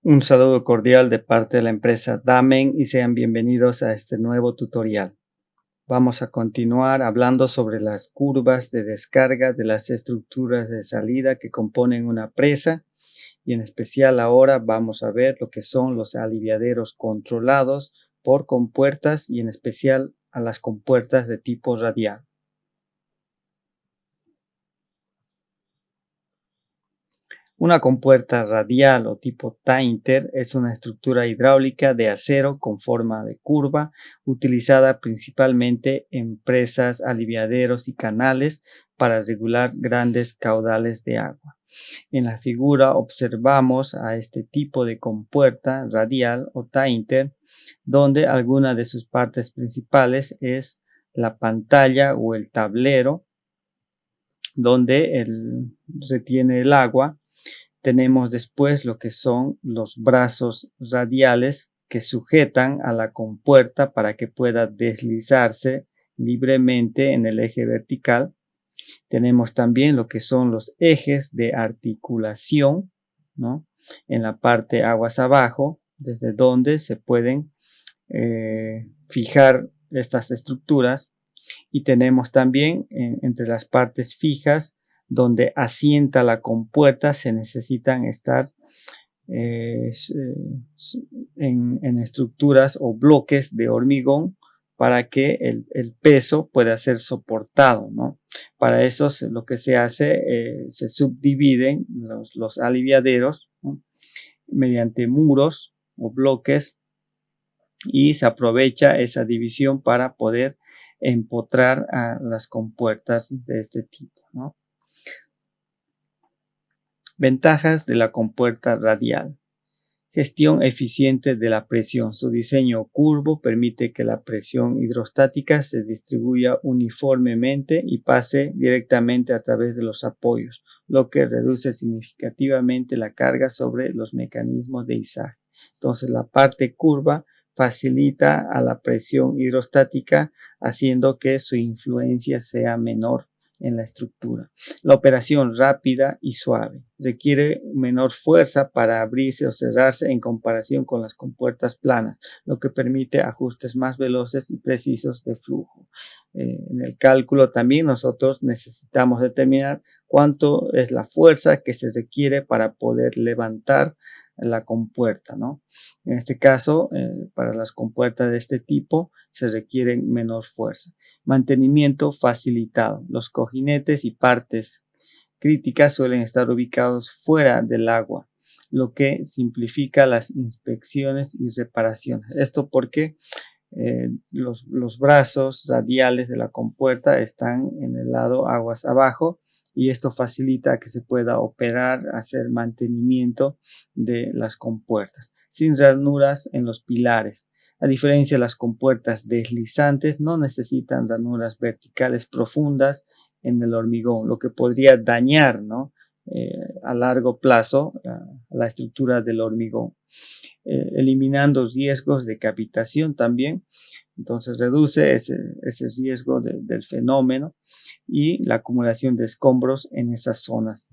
Un saludo cordial de parte de la empresa Damen y sean bienvenidos a este nuevo tutorial. Vamos a continuar hablando sobre las curvas de descarga de las estructuras de salida que componen una presa y en especial ahora vamos a ver lo que son los aliviaderos controlados por compuertas y en especial a las compuertas de tipo radial. Una compuerta radial o tipo Tainter es una estructura hidráulica de acero con forma de curva utilizada principalmente en presas, aliviaderos y canales para regular grandes caudales de agua. En la figura observamos a este tipo de compuerta radial o Tainter, donde alguna de sus partes principales es la pantalla o el tablero, donde retiene el agua. Tenemos después lo que son los brazos radiales que sujetan a la compuerta para que pueda deslizarse libremente en el eje vertical. Tenemos también lo que son los ejes de articulación, ¿no? En la parte aguas abajo, desde donde se pueden fijar estas estructuras. Y tenemos también entre las partes fijas donde asienta la compuerta se necesitan estar en estructuras o bloques de hormigón para que el peso pueda ser soportado, ¿no? Para eso lo que se hace, se subdividen los aliviaderos, ¿no? Mediante muros o bloques y se aprovecha esa división para poder empotrar a las compuertas de este tipo, ¿no? Ventajas de la compuerta radial. Gestión eficiente de la presión. Su diseño curvo permite que la presión hidrostática se distribuya uniformemente y pase directamente a través de los apoyos, lo que reduce significativamente la carga sobre los mecanismos de izaje. Entonces, la parte curva facilita a la presión hidrostática, haciendo que su influencia sea menor en la estructura. La operación rápida y suave requiere menor fuerza para abrirse o cerrarse en comparación con las compuertas planas, lo que permite ajustes más veloces y precisos de flujo. En el cálculo también nosotros necesitamos determinar cuánto es la fuerza que se requiere para poder levantar la compuerta, ¿no? En este caso, para las compuertas de este tipo se requiere menor fuerza. Mantenimiento facilitado. Los cojinetes y partes críticas suelen estar ubicados fuera del agua, lo que simplifica las inspecciones y reparaciones. Esto porque los brazos radiales de la compuerta están en el lado aguas abajo y esto facilita que se pueda operar, hacer mantenimiento de las compuertas sin ranuras en los pilares. A diferencia de las compuertas deslizantes, no necesitan ranuras verticales profundas en el hormigón, lo que podría dañar, ¿no? A largo plazo la estructura del hormigón, eliminando riesgos de cavitación también. Entonces reduce ese riesgo del fenómeno y la acumulación de escombros en esas zonas,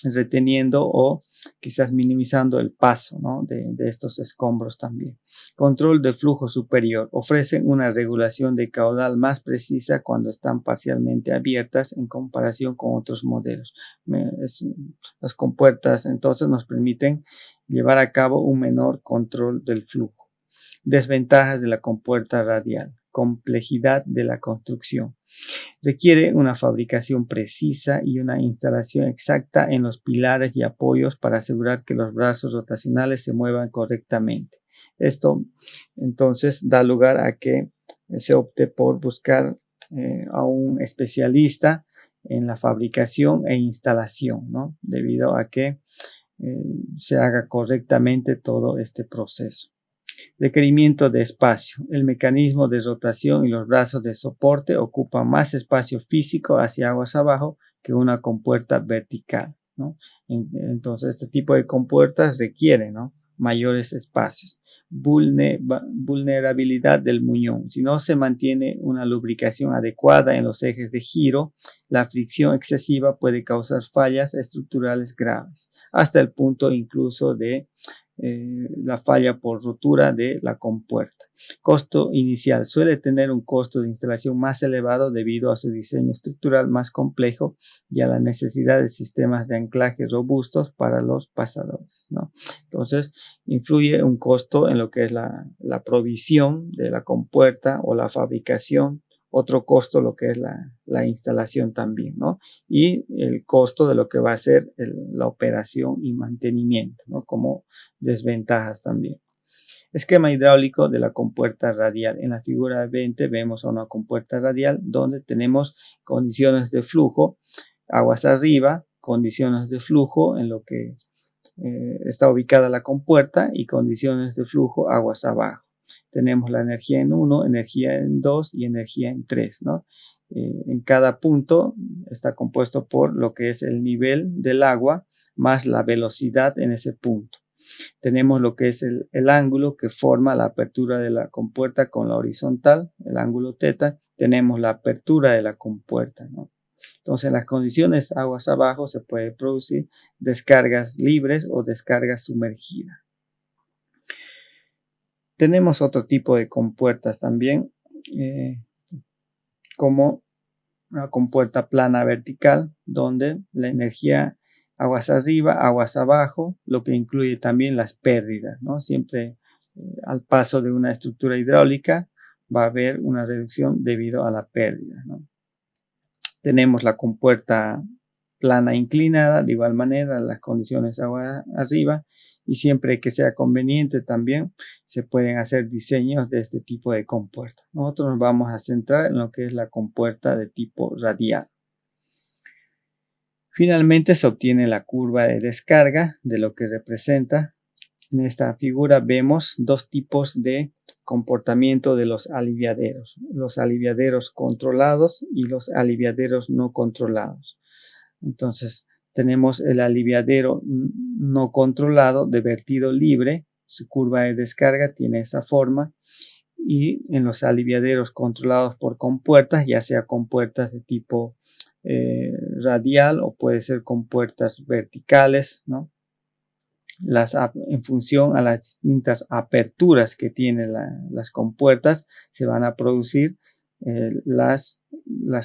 reteniendo o quizás minimizando el paso, ¿no? de estos escombros también. Control de flujo superior. Ofrecen una regulación de caudal más precisa cuando están parcialmente abiertas en comparación con otros modelos. Las compuertas entonces nos permiten llevar a cabo un menor control del flujo. Desventajas de la compuerta radial. Complejidad de la construcción. Requiere una fabricación precisa y una instalación exacta en los pilares y apoyos para asegurar que los brazos rotacionales se muevan correctamente. Esto entonces da lugar a que se opte por buscar a un especialista en la fabricación e instalación, ¿no? Debido a que se haga correctamente todo este proceso. Requerimiento de espacio. El mecanismo de rotación y los brazos de soporte ocupan más espacio físico hacia aguas abajo que una compuerta vertical, ¿no? Entonces, este tipo de compuertas requiere, ¿no? mayores espacios. Vulnerabilidad del muñón. Si no se mantiene una lubricación adecuada en los ejes de giro, la fricción excesiva puede causar fallas estructurales graves, hasta el punto incluso de la falla por rotura de la compuerta. Costo inicial. Suele tener un costo de instalación más elevado debido a su diseño estructural más complejo y a la necesidad de sistemas de anclaje robustos para los pasadores, ¿no? Entonces, influye un costo en lo que es la provisión de la compuerta o la fabricación. Otro costo lo que es la instalación también, ¿no? Y el costo de lo que va a ser la operación y mantenimiento, ¿no? Como desventajas también. Esquema hidráulico de la compuerta radial. En la figura 20 vemos a una compuerta radial donde tenemos condiciones de flujo, aguas arriba, condiciones de flujo en lo que está ubicada la compuerta y condiciones de flujo aguas abajo. Tenemos la energía en 1, energía en 2 y energía en 3, ¿no? En cada punto está compuesto por lo que es el nivel del agua más la velocidad en ese punto. Tenemos lo que es el ángulo que forma la apertura de la compuerta con la horizontal, el ángulo θ. Tenemos la apertura de la compuerta, ¿no? Entonces, en las condiciones aguas abajo se puede producir descargas libres o descargas sumergidas. Tenemos otro tipo de compuertas también, como una compuerta plana vertical, donde la energía aguas arriba, aguas abajo, lo que incluye también las pérdidas, ¿no? Siempre al paso de una estructura hidráulica va a haber una reducción debido a la pérdida, ¿no? Tenemos la compuerta plana inclinada, de igual manera las condiciones agua arriba, y siempre que sea conveniente también se pueden hacer diseños de este tipo de compuerta. Nosotros nos vamos a centrar en lo que es la compuerta de tipo radial. Finalmente se obtiene la curva de descarga de lo que representa. En esta figura vemos dos tipos de comportamiento de los aliviaderos controlados y los aliviaderos no controlados. Entonces tenemos el aliviadero no controlado de vertido libre, su curva de descarga tiene esa forma, y en los aliviaderos controlados por compuertas, ya sea compuertas de tipo radial o puede ser compuertas verticales, ¿no? En función a las distintas aperturas que tienen las compuertas, se van a producir las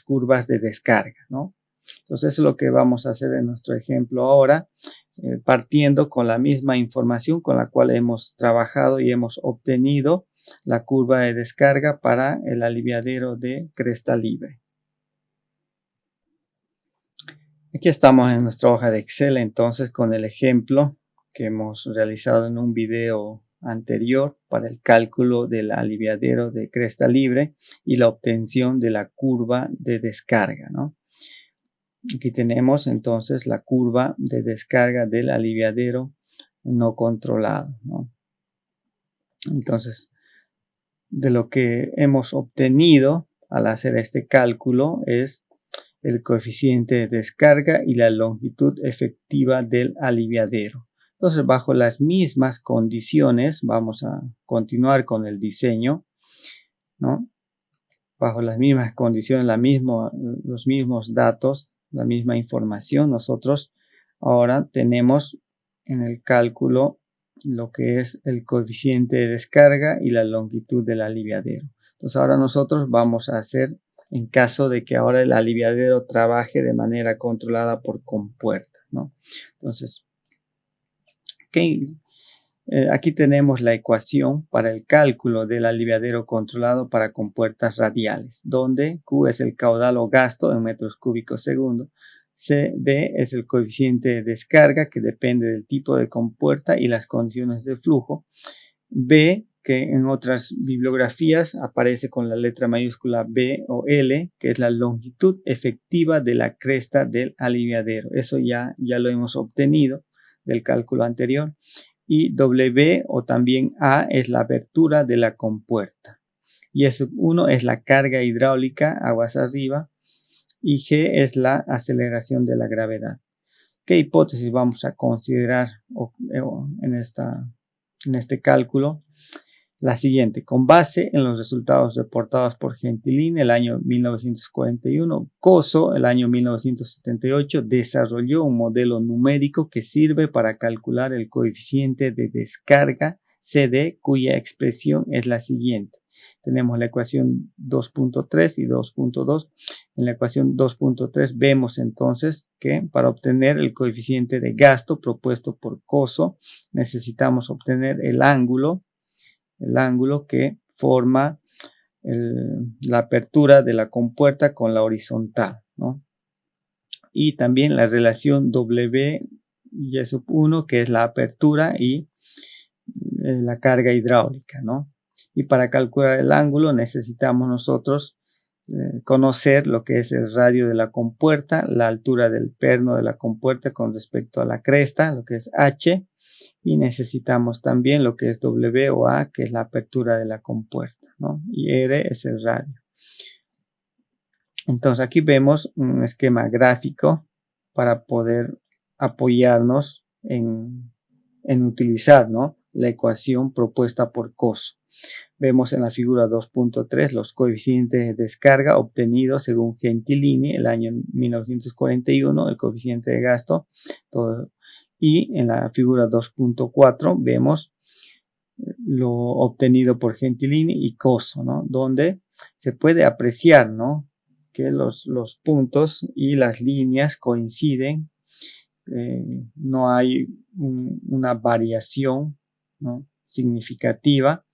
curvas de descarga, ¿no? Entonces, eso es lo que vamos a hacer en nuestro ejemplo ahora, partiendo con la misma información con la cual hemos trabajado y hemos obtenido la curva de descarga para el aliviadero de cresta libre. Aquí estamos en nuestra hoja de Excel, entonces, con el ejemplo que hemos realizado en un video anterior para el cálculo del aliviadero de cresta libre y la obtención de la curva de descarga, ¿no? Aquí tenemos entonces la curva de descarga del aliviadero no controlado, ¿no? Entonces, de lo que hemos obtenido al hacer este cálculo es el coeficiente de descarga y la longitud efectiva del aliviadero. Entonces, bajo las mismas condiciones, vamos a continuar con el diseño, ¿no? Bajo las mismas condiciones, los mismos datos, la misma información, nosotros ahora tenemos en el cálculo lo que es el coeficiente de descarga y la longitud del aliviadero. Entonces ahora nosotros vamos a hacer, en caso de que ahora el aliviadero trabaje de manera controlada por compuerta, ¿no? Entonces, aquí tenemos la ecuación para el cálculo del aliviadero controlado para compuertas radiales, donde Q es el caudal o gasto en metros cúbicos segundo, CD es el coeficiente de descarga que depende del tipo de compuerta y las condiciones de flujo, B, que en otras bibliografías aparece con la letra mayúscula B o L, que es la longitud efectiva de la cresta del aliviadero. Eso ya lo hemos obtenido del cálculo anterior. Y W o también A es la abertura de la compuerta. Y S1 es la carga hidráulica, aguas arriba. Y G es la aceleración de la gravedad. ¿Qué hipótesis vamos a considerar en esta en este cálculo la siguiente: con base en los resultados reportados por Gentilini el año 1941, Coso el año 1978 desarrolló un modelo numérico que sirve para calcular el coeficiente de descarga CD, cuya expresión es la siguiente. Tenemos la ecuación 2.3 y 2.2. En la ecuación 2.3 vemos entonces que para obtener el coeficiente de gasto propuesto por Coso necesitamos obtener el ángulo que forma la apertura de la compuerta con la horizontal, ¿no? Y también la relación W y sub 1, que es la apertura y la carga hidráulica, ¿no? Y para calcular el ángulo necesitamos nosotros conocer lo que es el radio de la compuerta, la altura del perno de la compuerta con respecto a la cresta, lo que es H, y necesitamos también lo que es W o A, que es la apertura de la compuerta, ¿no? Y R es el radio. Entonces aquí vemos un esquema gráfico para poder apoyarnos en utilizar, ¿no?, la ecuación propuesta por Coso. Vemos en la figura 2.3 los coeficientes de descarga obtenidos según Gentilini el año 1941, el coeficiente de gasto, todo. Y en la figura 2.4 vemos lo obtenido por Gentilini y Coso, ¿no?, donde se puede apreciar, ¿no?, que los puntos y las líneas coinciden. No hay una variación, ¿no?, significativa,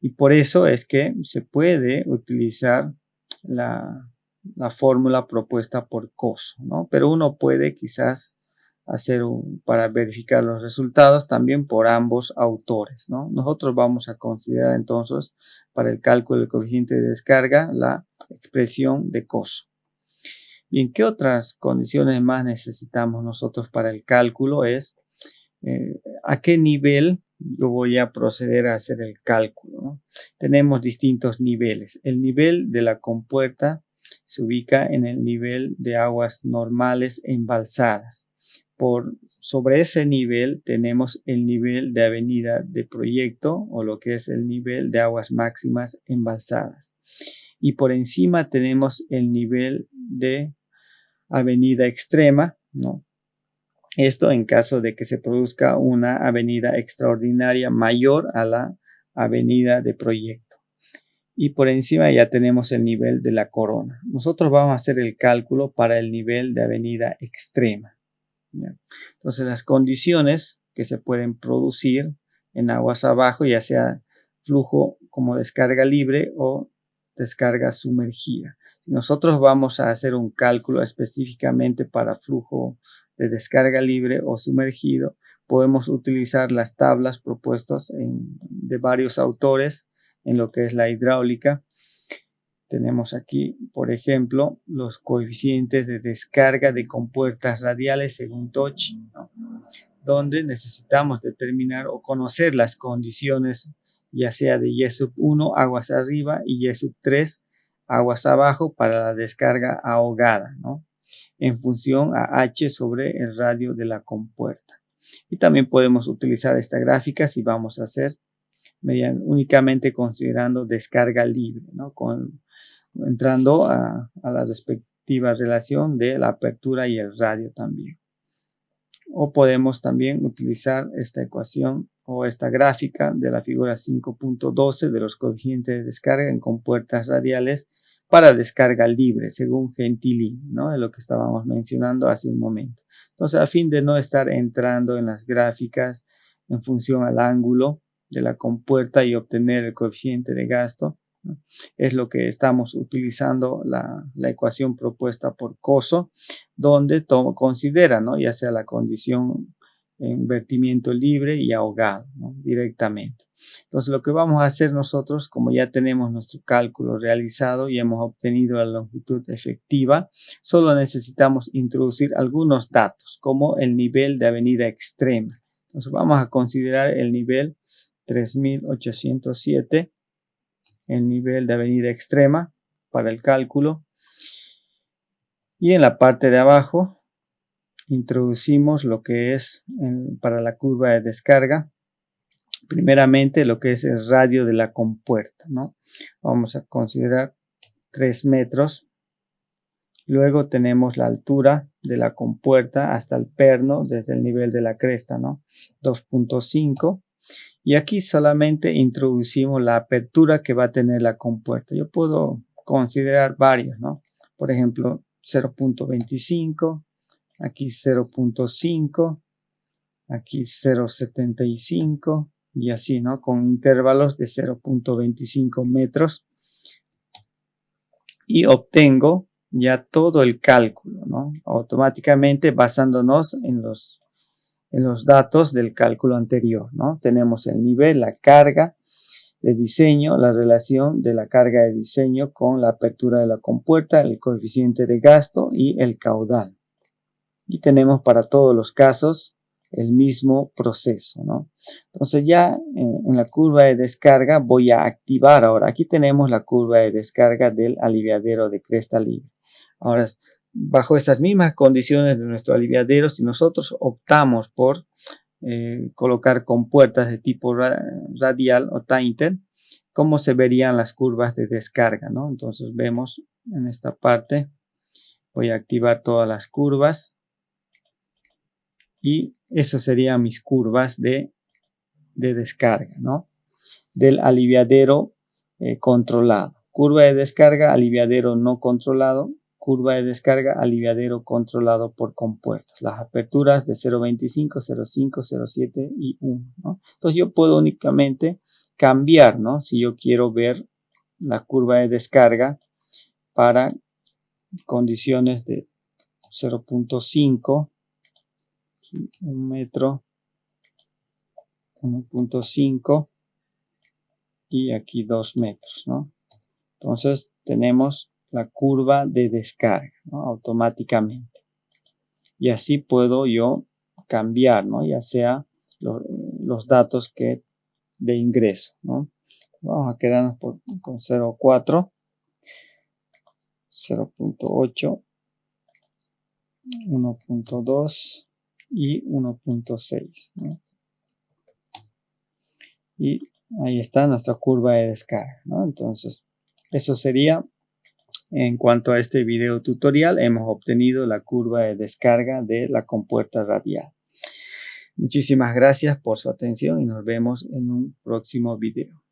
y por eso es que se puede utilizar la fórmula propuesta por Coso, ¿no? Pero uno puede quizás hacer para verificar los resultados también por ambos autores, ¿no? Nosotros vamos a considerar entonces para el cálculo del coeficiente de descarga la expresión de Coso. Bien, ¿qué otras condiciones más necesitamos nosotros para el cálculo? Es a qué nivel yo voy a proceder a hacer el cálculo, ¿no? Tenemos distintos niveles. El nivel de la compuerta se ubica en el nivel de aguas normales embalsadas. Sobre ese nivel tenemos el nivel de avenida de proyecto, o lo que es el nivel de aguas máximas embalsadas. Y por encima tenemos el nivel de avenida extrema, ¿no? Esto en caso de que se produzca una avenida extraordinaria mayor a la avenida de proyecto. Y por encima ya tenemos el nivel de la corona. Nosotros vamos a hacer el cálculo para el nivel de avenida extrema, ¿ya? Entonces las condiciones que se pueden producir en aguas abajo, ya sea flujo como descarga libre o descarga sumergida. Si nosotros vamos a hacer un cálculo específicamente para flujo de descarga libre o sumergido, podemos utilizar las tablas propuestas de varios autores en lo que es la hidráulica. Tenemos aquí, por ejemplo, los coeficientes de descarga de compuertas radiales según Toch, ¿no?, donde necesitamos determinar o conocer las condiciones, ya sea de Y sub 1 aguas arriba y Y sub 3 aguas abajo para la descarga ahogada, ¿no?, en función a H sobre el radio de la compuerta. Y también podemos utilizar esta gráfica si vamos a hacer únicamente considerando descarga libre, ¿no?, entrando a la respectiva relación de la apertura y el radio también. O podemos también utilizar esta ecuación o esta gráfica de la figura 5.12 de los coeficientes de descarga en compuertas radiales para descarga libre, según Gentilini, ¿no?, de lo que estábamos mencionando hace un momento. Entonces, a fin de no estar entrando en las gráficas en función al ángulo de la compuerta y obtener el coeficiente de gasto, ¿no?, es lo que estamos utilizando la ecuación propuesta por Coso, donde considera, ¿no?, ya sea la condición en vertimiento libre y ahogado, ¿no?, directamente. Entonces lo que vamos a hacer nosotros, como ya tenemos nuestro cálculo realizado y hemos obtenido la longitud efectiva, solo necesitamos introducir algunos datos como el nivel de avenida extrema. Entonces vamos a considerar el nivel 3807, el nivel de avenida extrema para el cálculo, y en la parte de abajo introducimos lo que es para la curva de descarga primeramente lo que es el radio de la compuerta, ¿no? Vamos a considerar 3 metros. Luego tenemos la altura de la compuerta hasta el perno desde el nivel de la cresta, ¿no? 2.5. Y aquí solamente introducimos la apertura que va a tener la compuerta. Yo puedo considerar varios, ¿no? Por ejemplo, 0.25, aquí 0.5, aquí 0.75 y así, ¿no? Con intervalos de 0.25 metros. Y obtengo ya todo el cálculo, ¿no? Automáticamente basándonos en los datos del cálculo anterior, ¿no? Tenemos el nivel, la carga de diseño, la relación de la carga de diseño con la apertura de la compuerta, el coeficiente de gasto y el caudal. Y tenemos para todos los casos el mismo proceso, ¿no? Entonces ya en la curva de descarga voy a activar ahora. Aquí tenemos la curva de descarga del aliviadero de cresta libre. Ahora, bajo esas mismas condiciones de nuestro aliviadero, si nosotros optamos por colocar compuertas de tipo radial o Tainter, ¿cómo se verían las curvas de descarga, ¿no? Entonces vemos en esta parte, voy a activar todas las curvas. Y eso serían mis curvas de descarga, ¿no? Del aliviadero controlado. Curva de descarga, aliviadero no controlado. Curva de descarga, aliviadero controlado por compuertas. Las aperturas de 0.25, 0.5, 0.7 y 1, ¿no? Entonces yo puedo únicamente cambiar, ¿no? Si yo quiero ver la curva de descarga para condiciones de 0.5, 1 metro, 1.5 y aquí 2 metros, ¿no? Entonces tenemos la curva de descarga, ¿no? Automáticamente. Y así puedo yo cambiar, ¿no? Ya sea los datos de ingreso, ¿no? Vamos a quedarnos con 0.4, 0.8, 1.2 y 1.6, ¿no? Y ahí está nuestra curva de descarga, ¿no? Entonces, eso sería en cuanto a este video tutorial. Hemos obtenido la curva de descarga de la compuerta radial. Muchísimas gracias por su atención y nos vemos en un próximo video.